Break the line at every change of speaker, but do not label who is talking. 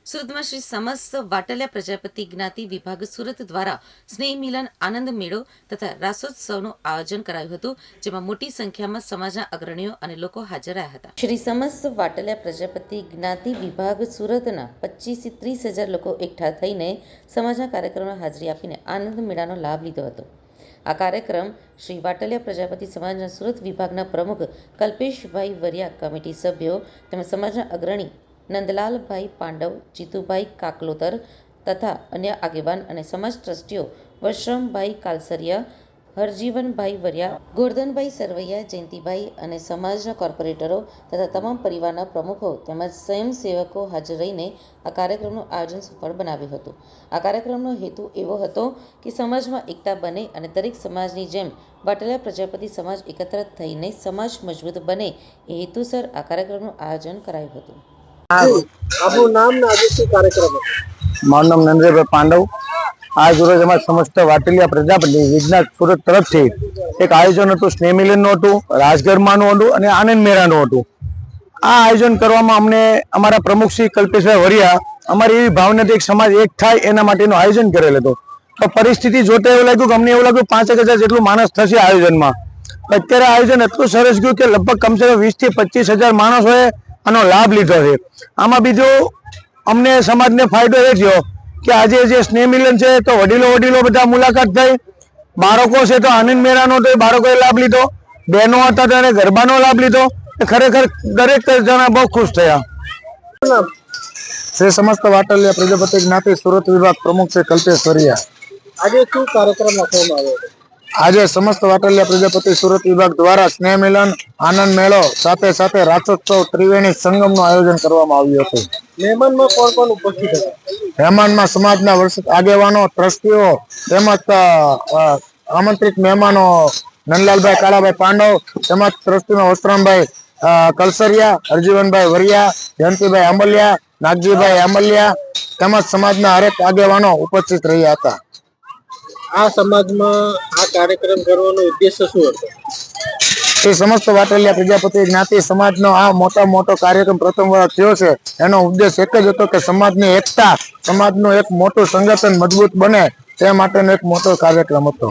સુરતમાં શ્રી સમસ્ત વાટલિયા પ્રજાપતિ જ્ઞાતિ વિભાગ સુરત દ્વારા સ્નેહ મિલન આનંદ મેળો તથા રાસોત્સવનું આયોજન કરાયું હતું, જેમાં મોટી સંખ્યામાં સમાજના અગ્રણીઓ અને લોકો હાજર રહ્યા હતા. શ્રી સમસ્ત વાટલિયા પ્રજાપતિ જ્ઞાતિ વિભાગ સુરતના 25 થી 30,000 લોકો એકઠા થઈને સમાજના કાર્યક્રમમાં હાજરી આપીને આનંદ મેળાનો લાભ લીધો હતો. આ કાર્યક્રમ શ્રી વાટલિયા પ્રજાપતિ સમાજના સુરત વિભાગના પ્રમુખ કલ્પેશભાઈ વરિયા, કમિટી સભ્યો તેમજ સમાજના અગ્રણી નંદલાલભાઈ પાંડવ, જીતુભાઈ કાકલોતર તથા અન્ય આગેવાન અને સમાજ ટ્રસ્ટીઓ વશરામભાઈ કાલસરિયા, હરજીવનભાઈ વરિયા, ગોરધનભાઈ સરવૈયા, જયંતિભાઈ અને સમાજના કોર્પોરેટરો તથા તમામ પરિવારના પ્રમુખો તેમજ સ્વયંસેવકો હાજર રહીને આ કાર્યક્રમનું આયોજન સફળ બનાવ્યું હતું. આ કાર્યક્રમનો હેતુ એવો હતો કે સમાજમાં એકતા બને અને દરેક સમાજની જેમ વાટલિયા પ્રજાપતિ સમાજ એકત્ર થઈને સમાજ મજબૂત બને એ હેતુસર આ કાર્યક્રમનું આયોજન કરાયું હતું.
આપણું નામ ને આજે શું કાર્યક્રમ હતો?
મારું નામ નરેન્દ્રભાઈ પાંડવ. આજ રોજ અમારા સમસ્ત વાટલિયા પ્રજાપતિ વિજ્ઞાન સુરત તરફથી એક આયોજન હતું. સ્નેહ મિલનનું હતું, રાજગરમાનું હતું અને આનંદ મેળાનું હતું. આ આયોજન કરવામાં અમને અમારા પ્રમુખ શ્રી કલ્પેશભાઈ વરિયા અમારી એવી ભાવના હતી કે સમાજ એક થાય એના માટેનું આયોજન કરેલ હતું. તો પરિસ્થિતિ જોતા એવું લાગ્યું કે અમને એવું લાગ્યું 5,000 જેટલું માણસ થશે આયોજનમાં. અત્યારે આયોજન એટલું સરસ ગયું કે લગભગ કમસે કમ 20,000 થી 25,000 માણસોએ આનો લાભ લીધો છે. આમાં બીજો અમને સમાજને ફાયદો એ થયો કે આજે જે સ્નેહ મિલન છે તો વડીલો બધા મુલાકાત થઈ. બાળકો છે તો આનંદ મેળાનો તો બાળકોએ લાભ લીધો, બહેનો હતા ત્યારે ગરબાનો લાભ લીધો. ખરેખર દરેક જણા બહુ ખુશ થયા. શ્રી સમસ્ત વાટલિયા પ્રજાપતિ જ્ઞાતિ સુરત વિભાગ પ્રમુખ છે કલ્પેશ વરિયા.
આજે શું કાર્યક્રમ રાખવામાં આવ્યો હતો?
આજે સમસ્ત વાટલિયા પ્રજાપતિ સુરત વિભાગ દ્વારા સ્નેહ મિલન, આનંદ મેળો સાથે સાથે રાસોત્સવ ત્રિવેણી સંગમનું આયોજન કરવામાં આવ્યું હતું.
મહેમાનમાં કોણ કોણ ઉપસ્થિત હતા?
મહેમાનમાં સમાજના આગેવાનો, ટ્રસ્ટીઓ તેમજ આમંત્રિત મહેમાનો નંદલાલભાઈ કાળાભાઈ પાંડવ તેમજ ટ્રસ્ટીમાં વસ્ત્રામભાઈ કલસરિયા, હરજીવનભાઈ વરિયા, જયંતિભાઈ આંબલિયા, નાગજીભાઈ આંબલિયા તેમજ સમાજના હરેક આગેવાનો ઉપસ્થિત રહ્યા હતા.
આ સમાજમાં આ કાર્યક્રમ કરવાનો ઉદ્દેશ્ય શું હતો?
એ સમસ્ત વાટલિયા પ્રજાપતિ જ્ઞાતિ સમાજનો આ મોટો કાર્યક્રમ પ્રથમ વાર થયો છે. એનો ઉદ્દેશ એક જ હતો કે સમાજની એકતા, સમાજનું એક મોટું સંગઠન મજબૂત બને તે માટેનો એક મોટો કાર્યક્રમ હતો.